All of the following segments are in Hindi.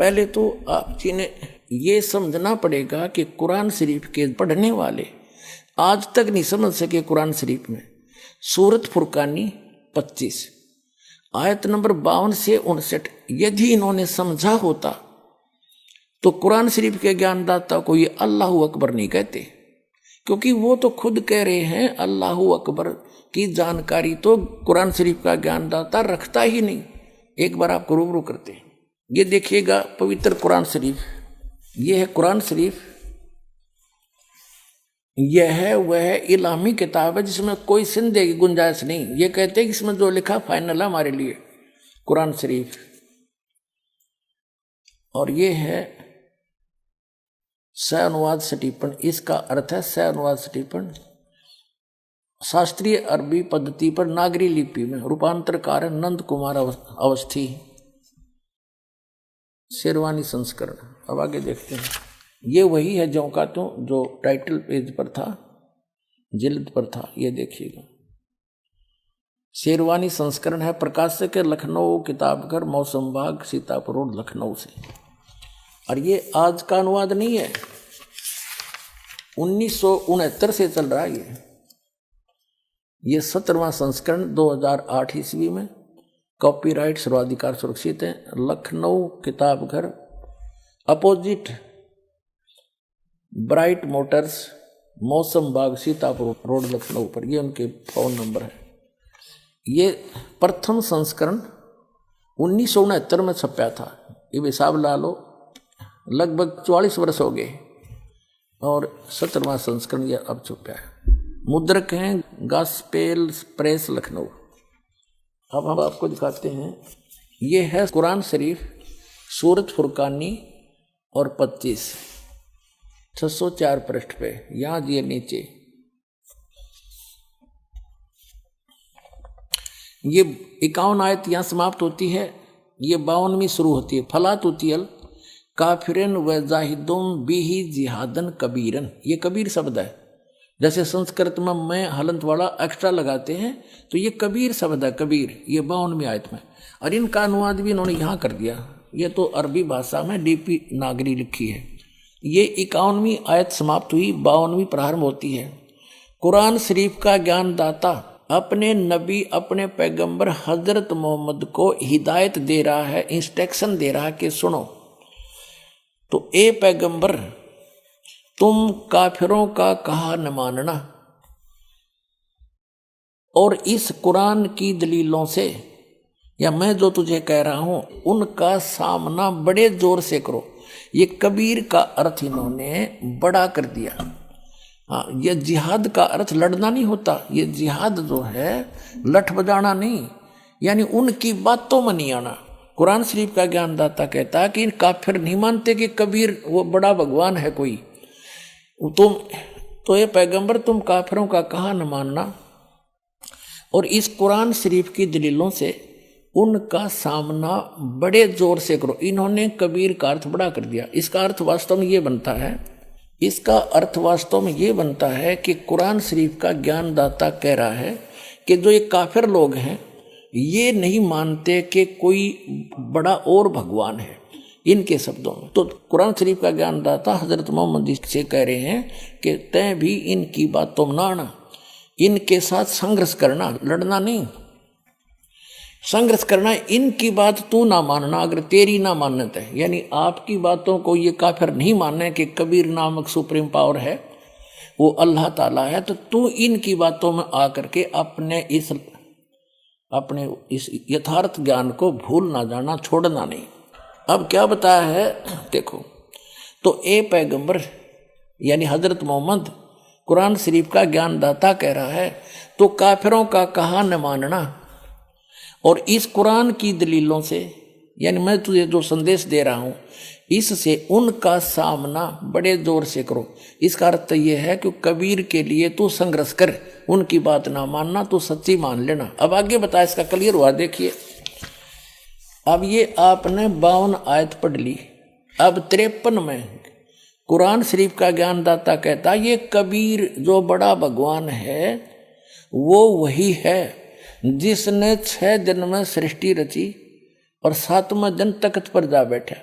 पहले तो आप जी ने ये समझना पड़ेगा कि कुरान शरीफ के पढ़ने वाले आज तक नहीं समझ सके कुरान शरीफ में सूरत फुरकानी 25 आयत नंबर 52 से 59 यदि इन्होंने समझा होता तो कुरान शरीफ के ज्ञानदाता को ये अल्लाह अकबर नहीं कहते, क्योंकि वो तो खुद कह रहे हैं अल्लाह अकबर की जानकारी तो कुरान शरीफ का ज्ञानदाता रखता ही नहीं। एक बार आपको रूबरू करते हैं, ये देखिएगा पवित्र कुरान शरीफ, ये है कुरान शरीफ, यह है वह इलामी किताब है जिसमें कोई संदेह की गुंजाइश नहीं। ये कहते हैं कि इसमें जो लिखा फाइनल है हमारे लिए कुरान शरीफ। और ये है सह अनुवाद सटीपन, इसका अर्थ है सह अनुवाद सटीपन शास्त्रीय अरबी पद्धति पर नागरी लिपि में रूपांतरकार है नंद कुमार अवस्थी, शेरवानी संस्करण। अब आगे देखते हैं, ये वही है जो का तो जो टाइटल पेज पर था, जिल्द पर था, ये देखिएगा शेरवानी संस्करण है, प्रकाशक है लखनऊ किताबघर मौसम बाग सीतापुर रोड लखनऊ से। और ये आज का अनुवाद नहीं है, 1969 से चल रहा है ये 17वां संस्करण 2008 ईस्वी में, कॉपीराइट सर्वाधिकार सुरक्षित है। Lucknow Kitabghar opposite bright Motors मौसम बाग सीतापुर रोड लखनऊ पर, ये उनके फोन नंबर है। ये प्रथम संस्करण 1969 में छपा था, ये हिसाब ला लो लगभग 44 वर्ष हो गए, और 17वां संस्करण ये अब छपा है। मुद्रक हैं गास्पेल प्रेस लखनऊ। अब हम आपको दिखाते हैं, ये है कुरान शरीफ सूरत फुरकानी और 25 604 पृष्ठ पे, यहाँ दिए नीचे ये 51 आयत यहाँ समाप्त होती है, ये 52वीं शुरू होती है। फला तुतियल काफिरन व जाहिदुम बिही जिहादन कबीरन, ये कबीर शब्द है। जैसे संस्कृत में मैं हलंत वाला एक्स्ट्रा लगाते हैं तो ये कबीर शब्द है, कबीर, ये 52वीं आयत में। और इनका अनुवाद भी इन्होंने यहाँ कर दिया, ये तो अरबी भाषा में डीपी नागरी लिखी है। ये 51वीं आयत समाप्त हुई, 52वीं प्रारंभ होती है। कुरान शरीफ का ज्ञानदाता अपने नबी अपने पैगंबर हजरत मोहम्मद को हिदायत दे रहा है, इंस्ट्रक्शन दे रहा है कि सुनो, तो ए पैगंबर तुम काफिरों का कहा न मानना और इस कुरान की दलीलों से, या मैं जो तुझे कह रहा हूं उनका सामना बड़े जोर से करो। ये कबीर का अर्थ इन्होंने बड़ा कर दिया। हाँ, ये जिहाद का अर्थ लड़ना नहीं होता, ये जिहाद जो है लठ बजाना नहीं, यानी उनकी बातों में नहीं आना। कुरान शरीफ का ज्ञानदाता कहता है कि इन काफिर नहीं मानते कि कबीर वो बड़ा भगवान है कोई, तुम तो ये पैगंबर तुम काफिरों का कहा न मानना और इस कुरान शरीफ की दलीलों से उनका सामना बड़े जोर से करो। इन्होंने कबीर का अर्थ बड़ा कर दिया। इसका अर्थ वास्तव में ये बनता है, इसका अर्थ वास्तव में ये बनता है कि कुरान शरीफ का ज्ञानदाता कह रहा है कि जो ये काफिर लोग हैं ये नहीं मानते कि कोई बड़ा और भगवान है, इनके शब्दों में। तो कुरान शरीफ का ज्ञानदाता हजरत मोहम्मद जी से कह रहे हैं कि तय भी इनकी बातों में ना आना, इनके साथ संघर्ष करना, लड़ना नहीं, संघर्ष करना, इनकी बात तू ना मानना अगर तेरी ना मान्यत है, यानी आपकी बातों को ये काफिर नहीं मानने कि कबीर नामक सुप्रीम पावर है, वो अल्लाह ताला है, तो तू इनकी बातों में आकर के अपने इस यथार्थ ज्ञान को भूल ना जाना, छोड़ना नहीं। अब क्या बताया है देखो, तो ए पैगंबर यानी हजरत मोहम्मद कुरान शरीफ का ज्ञानदाता कह रहा है तो काफिरों का कहा न मानना और इस कुरान की दलीलों से, यानी मैं तुझे जो संदेश दे रहा हूं इससे उनका सामना बड़े जोर से करो। इसका अर्थ यह है कि कबीर के लिए तू संघर्ष कर, उनकी बात ना मानना, तू सच्ची मान लेना। अब आगे बता, इसका क्लियर हुआ देखिए। अब ये आपने 52 आयत पढ़ ली, अब 53 में कुरान शरीफ का ज्ञानदाता कहता ये कबीर जो बड़ा भगवान है वो वही है जिसने 6 दिन में सृष्टि रची और 7वें दिन तख्त पर जा बैठा।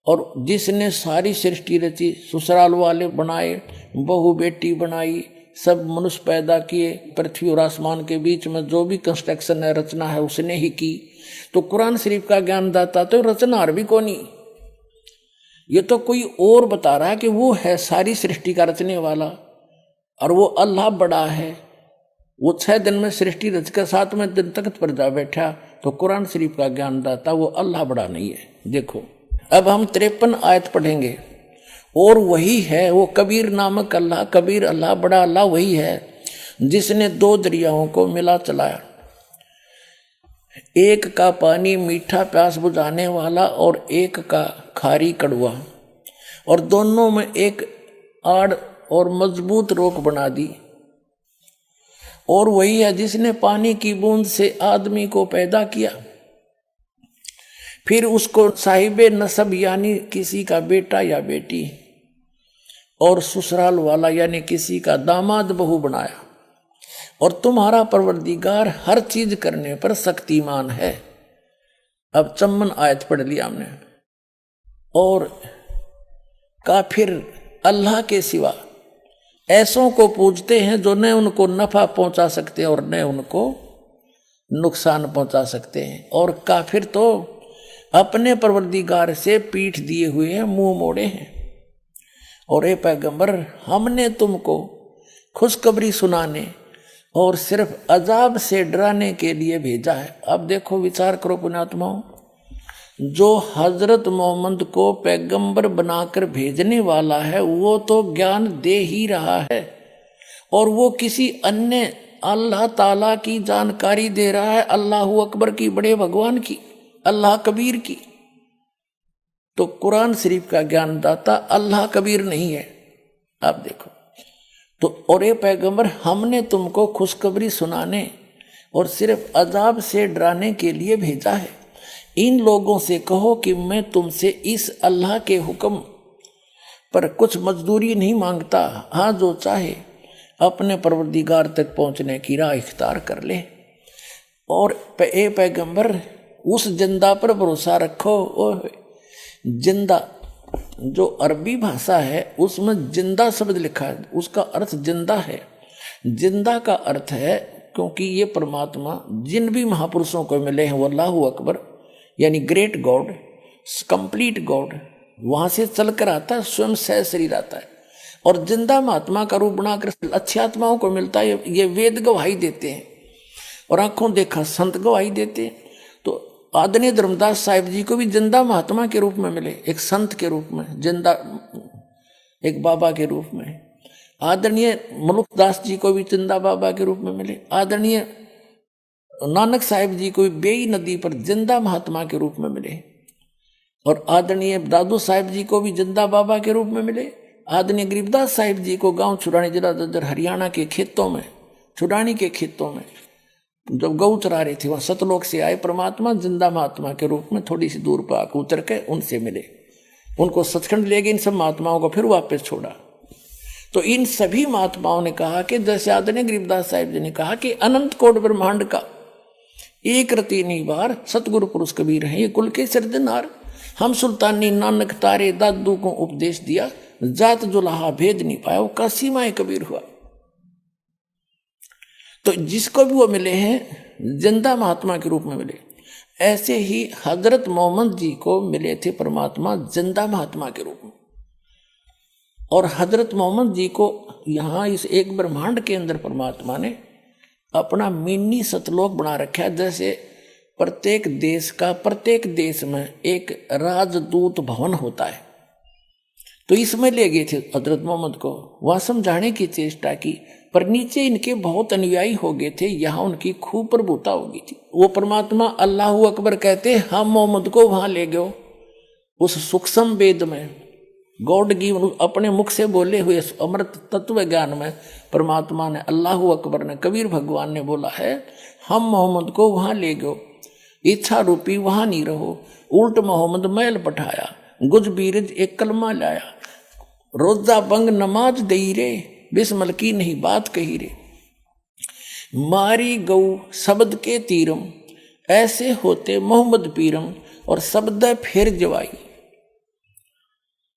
और जिसने सारी सृष्टि रची, ससुराल वाले बनाए, बहू बेटी बनाई, सब मनुष्य पैदा किए, पृथ्वी और आसमान के बीच में जो भी कंस्ट्रक्शन है, रचना है, उसने ही की। तो कुरान शरीफ का ज्ञानदाता तो रचनार भी कौन ही, ये तो कोई और बता रहा है कि वो है सारी सृष्टि का रचने वाला, और वो अल्लाह बड़ा है। वो 6 दिन में सृष्टि रचकर 7वें दिन तख्त पर जा बैठा। तो कुरान शरीफ का ज्ञानदाता वो अल्लाह बड़ा नहीं है। देखो अब हम 53 आयत पढ़ेंगे, और वही है वो कबीर नामक अल्लाह, कबीर अल्लाह, बड़ा अल्लाह वही है जिसने 2 दरियाओं को मिला चलाया, एक का पानी मीठा प्यास बुझाने वाला और एक का खारी कड़वा, और दोनों में एक आड़ और मजबूत रोक बना दी। और वही है जिसने पानी की बूंद से आदमी को पैदा किया, फिर उसको साहिबे नसब यानी किसी का बेटा या बेटी, और ससुराल वाला यानी किसी का दामाद बहू बनाया। और तुम्हारा परवरदिगार हर चीज करने पर शक्तिमान है। अब 54 आयत पढ़ लिया हमने। और काफिर अल्लाह के सिवा ऐसों को पूजते हैं जो न उनको नफा पहुंचा सकते और न उनको नुकसान पहुंचा सकते हैं। और काफिर तो अपने परवरदिगार से पीठ दिए हुए हैं, मुंह मोड़े हैं। और ए पैगंबर, हमने तुमको खुशखबरी सुनाने और सिर्फ अजाब से डराने के लिए भेजा है। अब देखो, विचार करो पुण्यात्माओं, जो हजरत मोहम्मद को पैगंबर बनाकर भेजने वाला है वो तो ज्ञान दे ही रहा है, और वो किसी अन्य अल्लाह ताला की जानकारी दे रहा है, अल्लाह अकबर की, बड़े भगवान की, अल्लाह कबीर की। तो कुरान शरीफ का ज्ञानदाता अल्लाह कबीर नहीं है। आप देखो तो, और ये पैगंबर, हमने तुमको खुशखबरी सुनाने और सिर्फ अजाब से डराने के लिए भेजा है। इन लोगों से कहो कि मैं तुमसे इस अल्लाह के हुक्म पर कुछ मजदूरी नहीं मांगता। हाँ, जो चाहे अपने परवरदिगार तक पहुंचने की राह इख्तियार कर ले। और ए पैगंबर, उस जिंदा पर भरोसा रखो। और जिंदा जो अरबी भाषा है उसमें जिंदा शब्द लिखा है, उसका अर्थ जिंदा है। जिंदा का अर्थ है क्योंकि ये परमात्मा जिन भी महापुरुषों को मिले हैं वो अल्लाह अकबर यानी ग्रेट गॉड, कंप्लीट गॉड, वहां से चलकर आता है, स्वयं सह शरीर आता है। और जिंदा महात्मा का रूप बनाकर अच्छी आत्माओं को मिलता है। ये वेद गवाही देते हैं और आंखों देखा संत गवाही देते हैं। तो आदरणीय धर्मदास साहिब जी को भी जिंदा महात्मा के रूप में मिले, एक संत के रूप में, जिंदा एक बाबा के रूप में। आदरणीय मलुकदास जी को भी जिंदा बाबा के रूप में मिले। आदरणीय नानक साहिब जी को भी बेई नदी पर जिंदा महात्मा के रूप में मिले। और आदरणीय दादू साहिब जी को भी जिंदा बाबा के रूप में मिले। आदरणीय गरीबदास साहिब जी को गांव छुड़ानी, जिला ददर, हरियाणा के खेतों में, छुड़ानी के खेतों में जब गऊ चरा रहे थे, वहां सतलोक से आए परमात्मा जिंदा महात्मा के रूप में थोड़ी सी दूर पर आकर उतर के उनसे मिले। उनको सचखंड ले गए, इन सब महात्माओं को फिर वापस छोड़ा। तो इन सभी महात्माओं ने कहा कि जैसे आदरणीय गरीबदास साहिब जी ने कहा कि अनंत कोट ब्रह्मांड का एक रति निवार सतगुरु पुरुष कबीर हैं, ये कुल के सिरजनहार। हम सुल्तानी नानक तारे दादू को उपदेश दिया, जात जुलाहा भेद नहीं पाया, वो कासीमाए कबीर हुआ। तो जिसको भी वो मिले हैं जिंदा महात्मा के रूप में मिले। ऐसे ही हजरत मोहम्मद जी को मिले थे परमात्मा जिंदा महात्मा के रूप में। और हजरत मोहम्मद जी को यहाँ इस एक ब्रह्मांड के अंदर परमात्मा ने अपना मिनी सतलोक बना रखा है। जैसे प्रत्येक देश का, प्रत्येक देश में एक राजदूत भवन होता है, तो इसमें ले गए थे हजरत मोहम्मद को, वहां समझाने की चेष्टा की। पर नीचे इनके बहुत अनुयायी हो गए थे, यहाँ उनकी खूब प्रभुता हो गई थी। वो परमात्मा अल्लाह अकबर कहते, हम मोहम्मद को वहां ले गए उस सूक्ष्म वेद में, गॉड गिवन अपने मुख से बोले हुए अमृत तत्व ज्ञान में परमात्मा ने, अल्लाह अकबर ने, कबीर भगवान ने बोला है, हम मोहम्मद को वहां ले गए, इच्छा रूपी वहां नहीं रहो। उल्ट मोहम्मद मैल पठाया, गुज बीरज एक कलमा लाया, रोजा बंग नमाज दई रे, बिस्मल की नहीं बात कही रे, मारी गऊ शब्द के तीरम, ऐसे होते मोहम्मद पीरम, और शब्द फिर जवाई।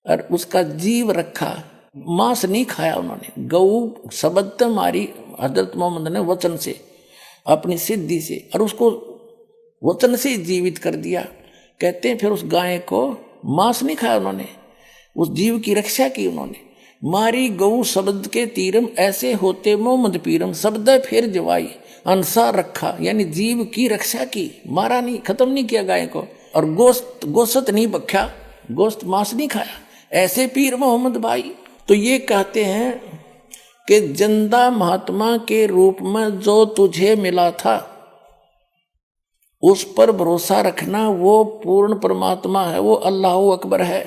और उसका जीव रखा, मांस नहीं खाया उन्होंने। गऊ शब्द मारी हजरत मोहम्मद ने वचन से, अपनी सिद्धि से, और उसको वचन से जीवित कर दिया। कहते हैं फिर उस गाय को मांस नहीं खाया उन्होंने, उस जीव की रक्षा की उन्होंने। मारी गऊ शब्द के तीरम, ऐसे होते मोहम्मद पीरम, शब्द फिर जवाई अनुसार रखा, यानी जीव की रक्षा की, मारा नहीं, खत्म नहीं किया गाय को। और गोश्त नहीं बख्या, गोश्त मांस नहीं खाया, ऐसे पीर मोहम्मद भाई। तो ये कहते हैं कि जिंदा महात्मा के रूप में जो तुझे मिला था उस पर भरोसा रखना, वो पूर्ण परमात्मा है, वो अल्लाह अकबर है।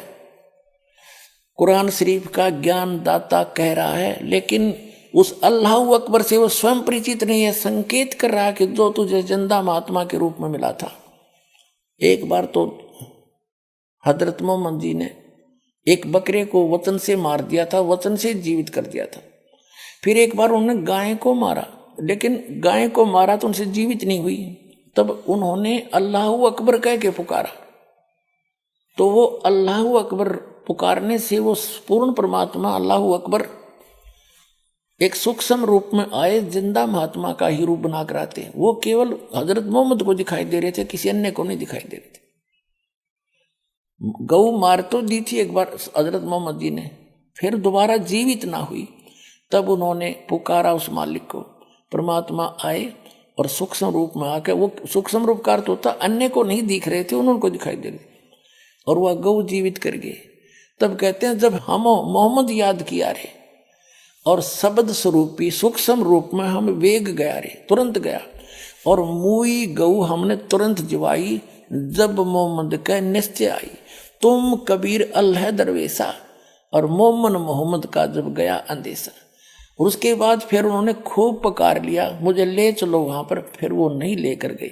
कुरान शरीफ का ज्ञान दाता कह रहा है, लेकिन उस अल्लाह अकबर से वो स्वयं परिचित नहीं है। संकेत कर रहा है कि जो तुझे जिंदा महात्मा के रूप में मिला था। एक बार तो हजरत मोहम्मद जी ने एक बकरे को वचन से मार दिया था, वचन से जीवित कर दिया था। फिर एक बार उन्होंने गाय को मारा, लेकिन गाय को मारा तो उनसे जीवित नहीं हुई। तब उन्होंने अल्लाह अकबर कह के पुकारा, तो वो अल्लाह अकबर पुकारने से वो पूर्ण परमात्मा अल्लाह अकबर एक सूक्ष्म रूप में आए, जिंदा महात्मा का ही रूप बना कर आते हैं। वो केवल हजरत मोहम्मद को दिखाई दे रहे थे, किसी अन्य को नहीं दिखाई दे रहे थे। गऊ मार तो दी थी एक बार हजरत मोहम्मद जी ने, फिर दोबारा जीवित ना हुई। तब उन्होंने पुकारा उस मालिक को, परमात्मा आए और सूक्ष्म रूप में आके, वो सूक्ष्म रूप का अर्थ होता अन्य को नहीं दिख रहे थे, उनको दिखाई दे रहे, और वह गऊ जीवित कर गए। तब कहते हैं जब हम मोहम्मद याद किया रे और शब्द स्वरूपी सूक्ष्म रूप में हम वेग गया रे, तुरंत गया, और मुई गऊ हमने तुरंत जिवाई, जब मोहम्मद का निश्चय आई, तुम कबीर अल्लाह दरवेशा, और मोहम्मद का जब गया अंदेशा। और उसके बाद फिर उन्होंने खूब पुकार लिया, मुझे ले चलो वहां पर। फिर वो नहीं लेकर गए,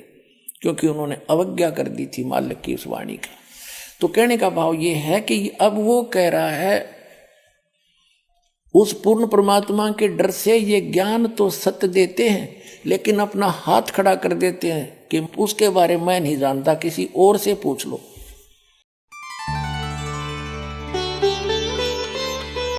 क्योंकि उन्होंने अवज्ञा कर दी थी मालिक की उस वाणी का। तो कहने का भाव ये है कि अब वो कह रहा है उस पूर्ण परमात्मा के डर से ये ज्ञान तो सत्य देते हैं, लेकिन अपना हाथ खड़ा कर देते हैं कि उसके बारे में मैं नहीं जानता, किसी और से पूछ लो।